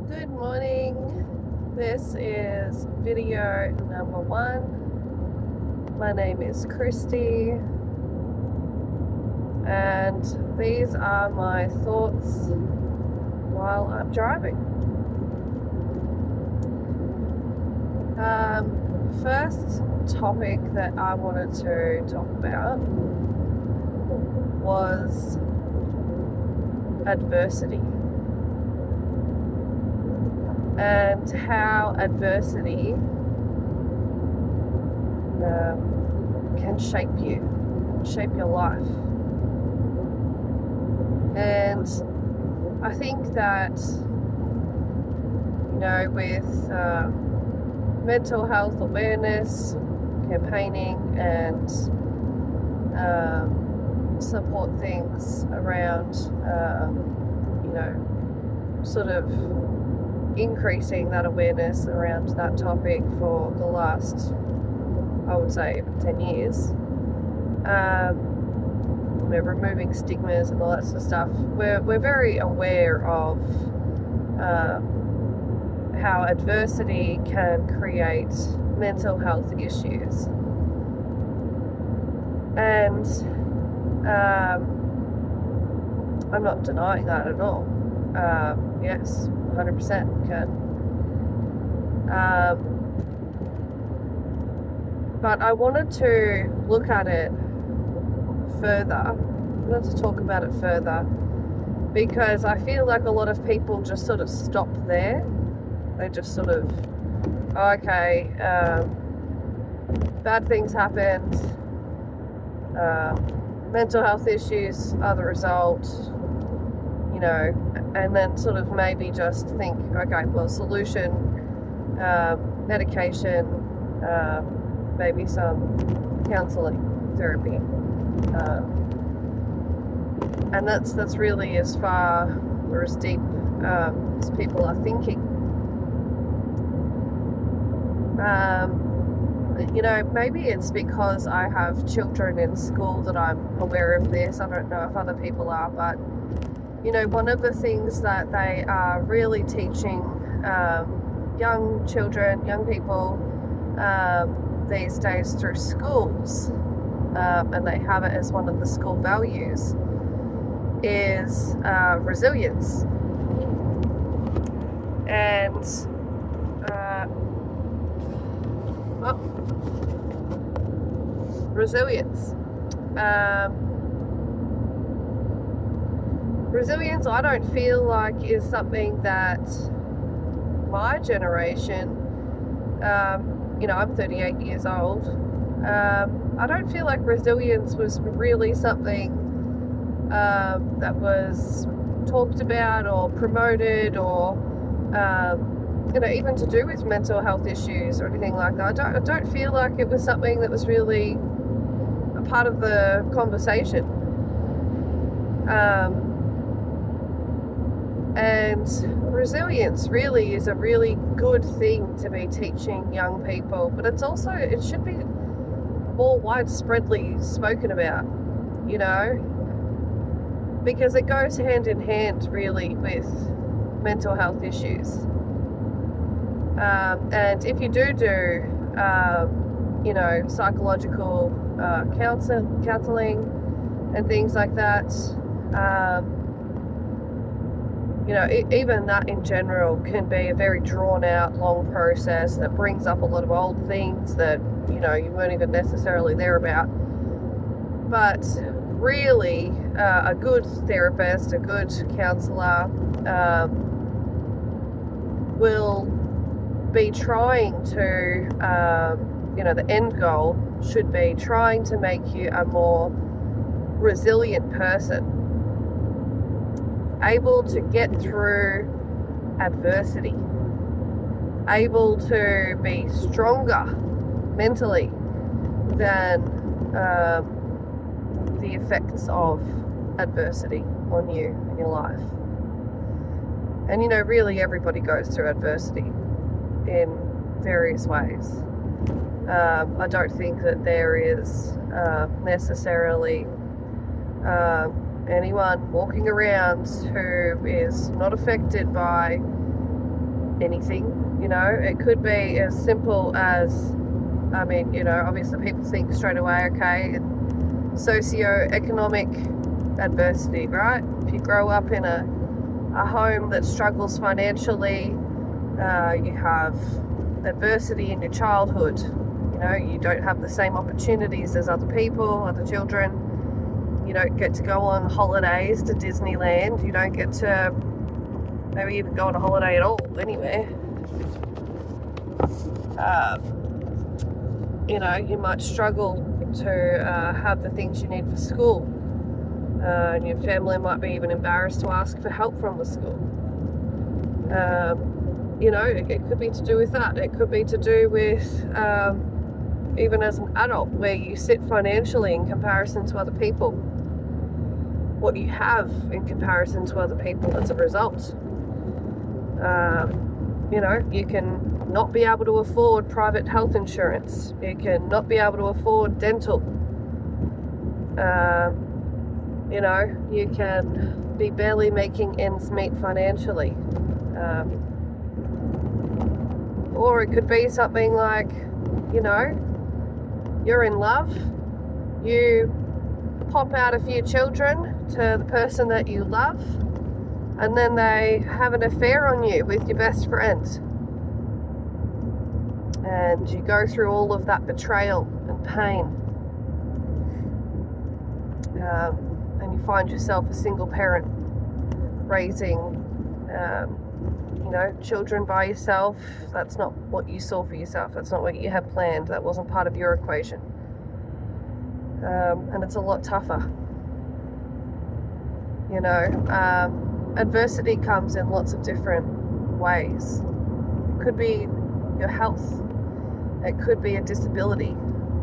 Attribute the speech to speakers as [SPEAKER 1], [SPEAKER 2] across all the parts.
[SPEAKER 1] Good morning. This is video number 1. My name is Christy, and these are my thoughts while I'm driving. First topic that I wanted to talk about was adversity. And how adversity can shape you, shape your life. And I think that, with mental health awareness, campaigning, and support things around, sort of increasing that awareness around that topic for the last, I would say, 10 years. Removing stigmas and all that sort of stuff. We're very aware of how adversity can create mental health issues. And I'm not denying that at all. Yes, 100% can. But I wanted to look at it further. I wanted to talk about it further because I feel like a lot of people just sort of stop there. They just sort of, okay, bad things happened, mental health issues are the result, and then sort of maybe just think, okay, well, solution, medication, maybe some counselling, therapy. And that's really as far or as deep as people are thinking. Maybe it's because I have children in school that I'm aware of this. I don't know if other people are, but one of the things that they are really teaching young children, young people these days through schools, and they have it as one of the school values, is resilience. And resilience. Resilience, I don't feel like is something that my generation, I'm 38 years old, I don't feel like resilience was really something that was talked about or promoted or, even to do with mental health issues or anything like that. I don't feel like it was something that was really a part of the conversation. And resilience really is a really good thing to be teaching young people, but it should be more widespreadly spoken about, because it goes hand in hand really with mental health issues. And if you do psychological counseling and things like that, even that in general can be a very drawn out, long process that brings up a lot of old things that, you weren't even necessarily there about. But really, a good therapist, a good counsellor will be trying to, the end goal should be trying to make you a more resilient person, able to get through adversity, able to be stronger mentally than the effects of adversity on you in your life. And really everybody goes through adversity in various ways. I don't think that there is necessarily anyone walking around who is not affected by anything. It could be as simple as, obviously people think straight away, okay, socio-economic adversity, right? If you grow up in a home that struggles financially, you have adversity in your childhood. You don't have the same opportunities as other people, other children. You don't get to go on holidays to Disneyland. You don't get to maybe even go on a holiday at all anywhere. You might struggle to have the things you need for school. And your family might be even embarrassed to ask for help from the school. It could be to do with that. It could be to do with even as an adult, where you sit financially in comparison to other people, what you have in comparison to other people as a result. You can not be able to afford private health insurance. You can not be able to afford dental. You can be barely making ends meet financially. Or it could be something like, you're in love, you pop out a few children to the person that you love, and then they have an affair on you with your best friend. And you go through all of that betrayal and pain. And you find yourself a single parent raising, children by yourself. That's not what you saw for yourself. That's not what you had planned. That wasn't part of your equation. And it's a lot tougher. Adversity comes in lots of different ways. It could be your health. It could be a disability.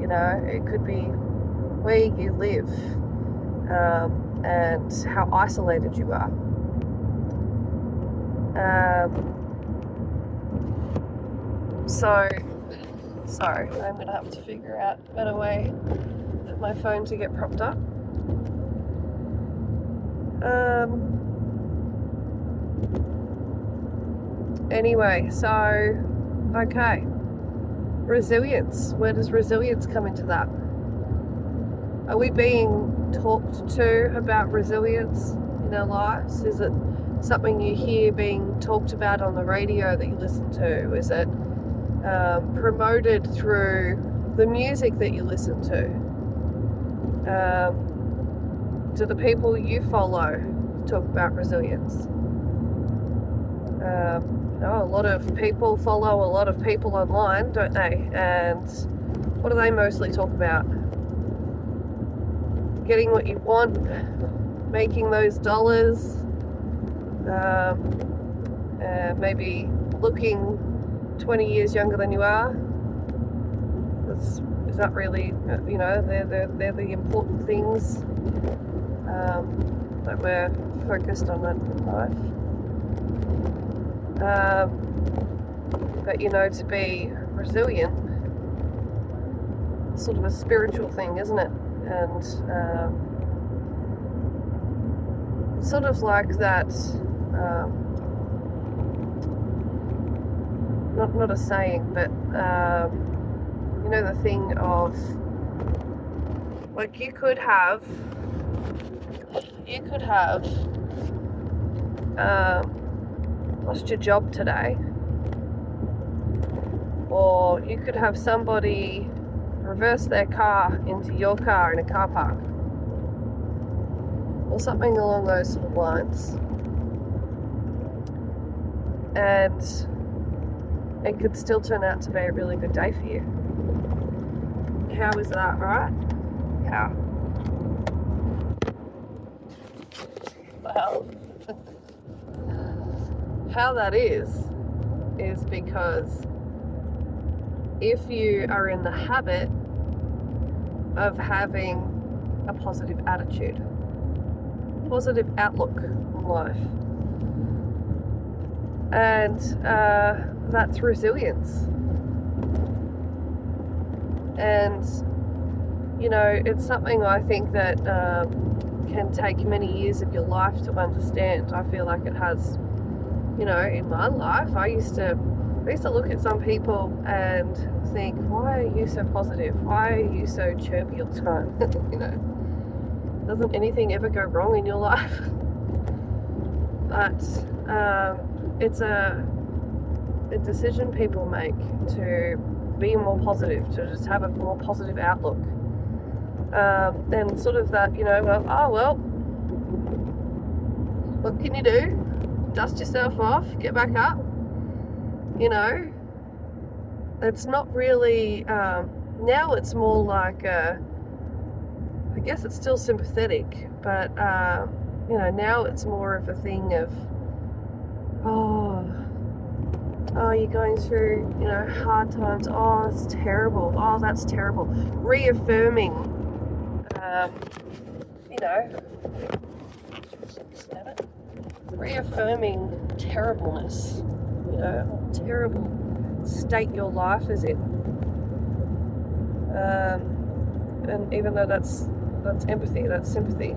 [SPEAKER 1] It could be where you live, and how isolated you are. Sorry, I'm going to have to figure out a better way for my phone to get propped up. Anyway, okay. Resilience. Where does resilience come into that? Are we being talked to about resilience in our lives? Is it something you hear being talked about on the radio that you listen to? Is it promoted through the music that you listen to? Do the people you follow talk about resilience? A lot of people follow a lot of people online, don't they? And what do they mostly talk about? Getting what you want, making those dollars, maybe looking 20 years younger than you are. Is that really, they're the important things that we're focused on in life. But to be resilient, it's sort of a spiritual thing, isn't it? And sort of like that, not a saying, but the thing of, like, you could have lost your job today, or you could have somebody reverse their car into your car in a car park, or something along those sort of lines, and it could still turn out to be a really good day for you. How is that, right? How? Well, how that is because if you are in the habit of having a positive attitude, positive outlook on life, and that's resilience. And it's something I think that can take many years of your life to understand. I feel like it has You know, in my life, I used to look at some people and think, why are you so positive? Why are you so chirpy all the time? You know, doesn't anything ever go wrong in your life? But it's a decision people make to be more positive, to just have a more positive outlook. And sort of that, you know, well, what can you do? Dust yourself off, get back up. You know, it's not really, now it's more like, I guess it's still sympathetic, but, you know, now it's more of a thing of, oh, you're going through, you know, hard times. Oh, it's terrible. Oh, that's terrible. Reaffirming, you know, reaffirming terribleness, you know, terrible state your life is in. And even though that's empathy, that's sympathy.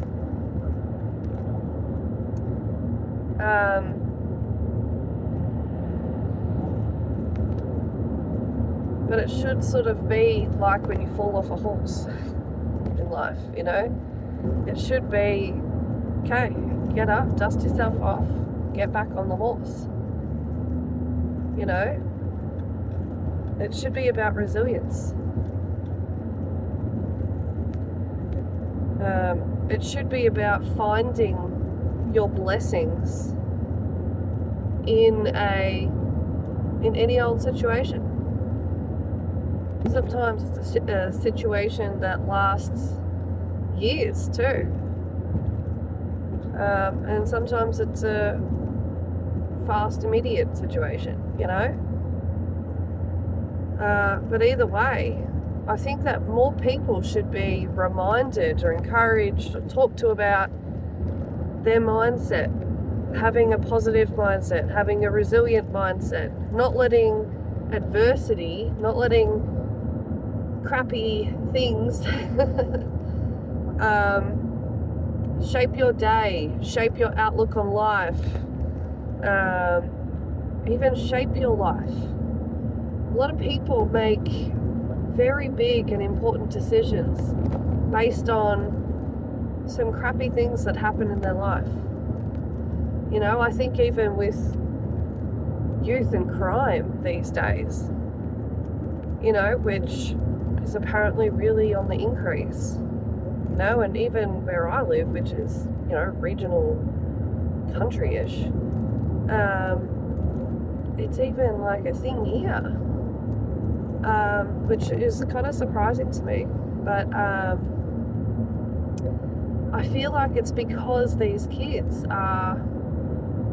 [SPEAKER 1] But it should sort of be like when you fall off a horse in life, you know? It should be, okay, get up, dust yourself off, get back on the horse. You know? It should be about resilience. It should be about finding your blessings in any old situation. Sometimes it's a situation that lasts years too. And sometimes it's a fast, immediate situation, you know? But either way, I think that more people should be reminded or encouraged or talked to about their mindset, having a positive mindset, having a resilient mindset, not letting adversity, not letting crappy things shape your day, shape your outlook on life, even shape your life. A lot of people make very big and important decisions based on some crappy things that happen in their life. You know, I think even with youth and crime these days, you know, which is apparently really on the increase, you know, and even where I live, which is, you know, regional country-ish, it's even like a thing here, which is kind of surprising to me. But I feel like it's because these kids are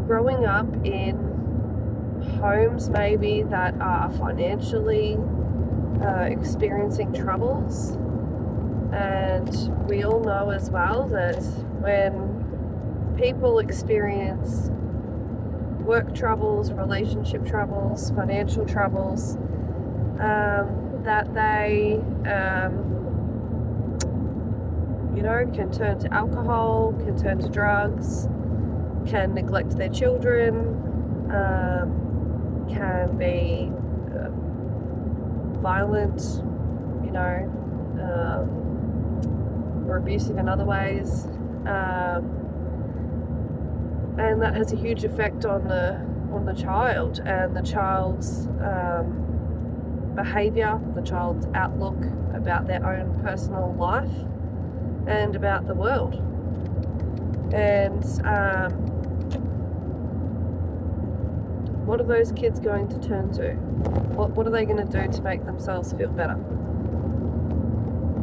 [SPEAKER 1] growing up in homes maybe that are financially experiencing troubles. And we all know as well that when people experience work troubles, relationship troubles, financial troubles, that they you know, can turn to alcohol, can turn to drugs, can neglect their children, can be violent, you know, or abusive in other ways, and that has a huge effect on the child and the child's behaviour, the child's outlook about their own personal life and about the world. And what are those kids going to turn to? What are they going to do to make themselves feel better?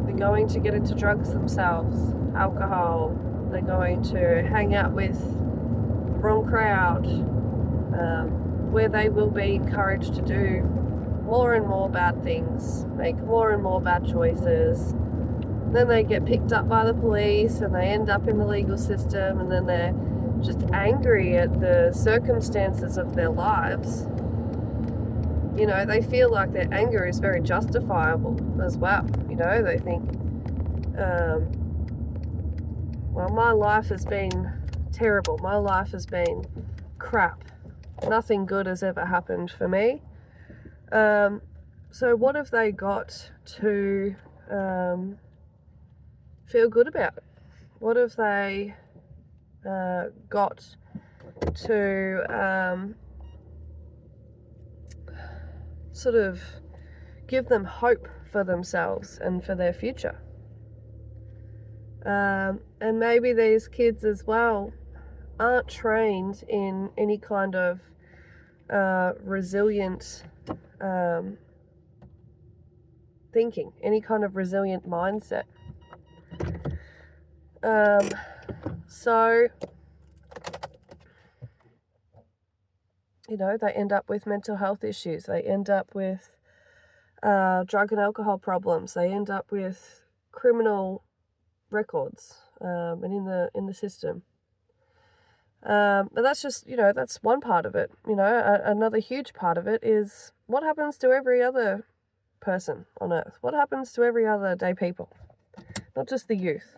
[SPEAKER 1] They're going to get into drugs themselves, alcohol. They're going to hang out with the wrong crowd, where they will be encouraged to do more and more bad things, make more and more bad choices. Then they get picked up by the police and they end up in the legal system, and then they're just angry at the circumstances of their lives. You know, they feel like their anger is very justifiable as well. You know, they think, well, my life has been terrible. My life has been crap. nothing good has ever happened for me. So what have they got to feel good about? What have they got to sort of give them hope for themselves and for their future? And maybe these kids as well aren't trained in any kind of resilient thinking, any kind of resilient mindset. So, you know, they end up with mental health issues. They end up with drug and alcohol problems. They end up with criminal records and in the system. But that's just, you know, that's one part of it. You know, another huge part of it is what happens to every other person on earth? What happens to every other day people? Not just the youth.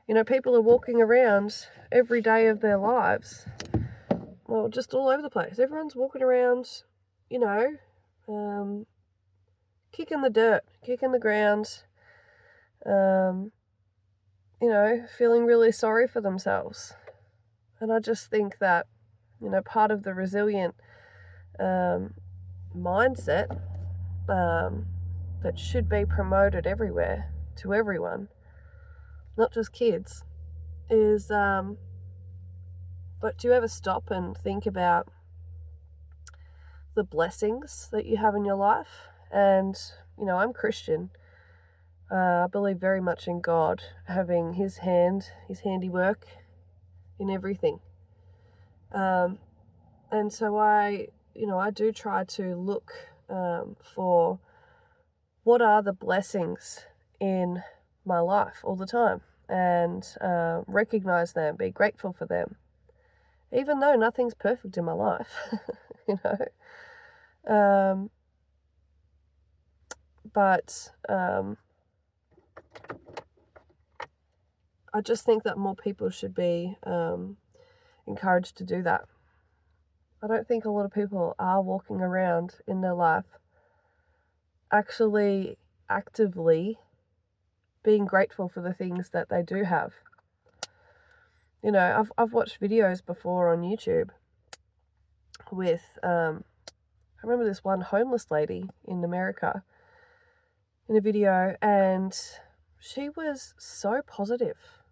[SPEAKER 1] You know, people are walking around every day of their lives, well, just all over the place. Everyone's walking around, you know, kicking the dirt, kicking the ground, you know, feeling really sorry for themselves. And I just think that, you know, part of the resilient mindset that should be promoted everywhere to everyone, not just kids, is but do you ever stop and think about the blessings that you have in your life? And, you know, I'm Christian. I believe very much in God having his hand, his handiwork in everything. And so I do try to look for what are the blessings in my life all the time, and recognize them, be grateful for them, even though nothing's perfect in my life, you know. But I just think that more people should be encouraged to do that. I don't think a lot of people are walking around in their life actually actively being grateful for the things that they do have. You know, I've watched videos before on YouTube with I remember this one homeless lady in America in a video, and she was so positive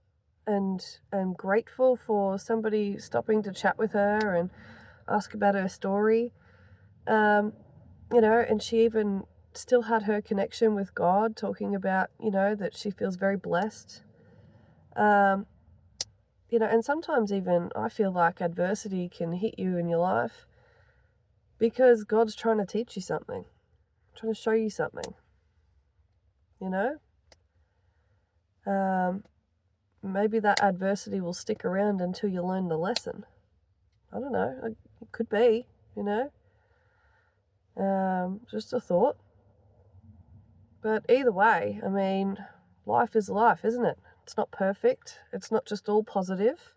[SPEAKER 1] and grateful for somebody stopping to chat with her and ask about her story. You know, and she even still had her connection with God, talking about, you know, that she feels very blessed. You know, and sometimes even I feel like adversity can hit you in your life because God's trying to teach you something, trying to show you something, you know? Maybe that adversity will stick around until you learn the lesson. I don't know. It could be, you know? Just a thought. But either way, I mean, life is life, isn't it? It's not perfect. It's not just all positive.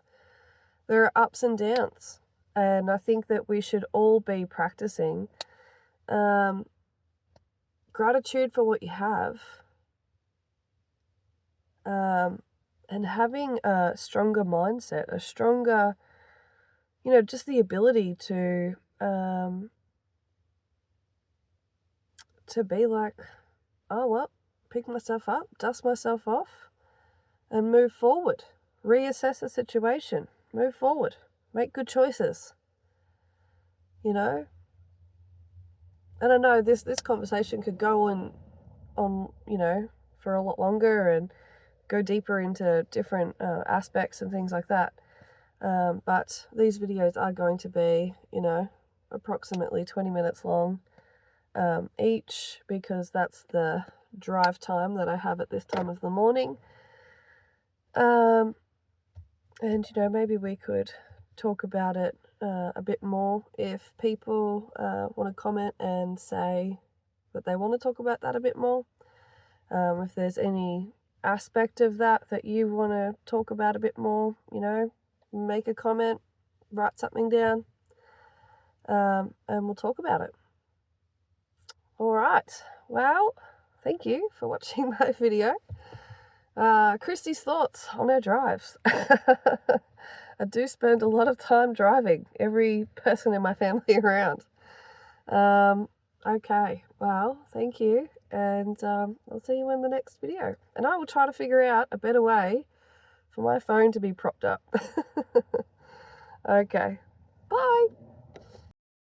[SPEAKER 1] There are ups and downs. And I think that we should all be practicing gratitude for what you have, and having a stronger mindset, a stronger, you know, just the ability to be like, oh, well, pick myself up, dust myself off, and move forward. Reassess the situation, move forward, make good choices, you know? And I know this conversation could go on, you know, for a lot longer and go deeper into different aspects and things like that. But these videos are going to be, you know, approximately 20 minutes long each, because that's the drive time that I have at this time of the morning. And, you know, maybe we could talk about it a bit more if people want to comment and say that they want to talk about that a bit more. If there's any aspect of that you want to talk about a bit more, you know, make a comment, write something down. and we'll talk about it. All right. Well, thank you for watching my video. Christy's thoughts on her drives. I do spend a lot of time driving every person in my family around. Okay, well, thank you, and I'll see you in the next video. And I will try to figure out a better way for my phone to be propped up. Okay, bye.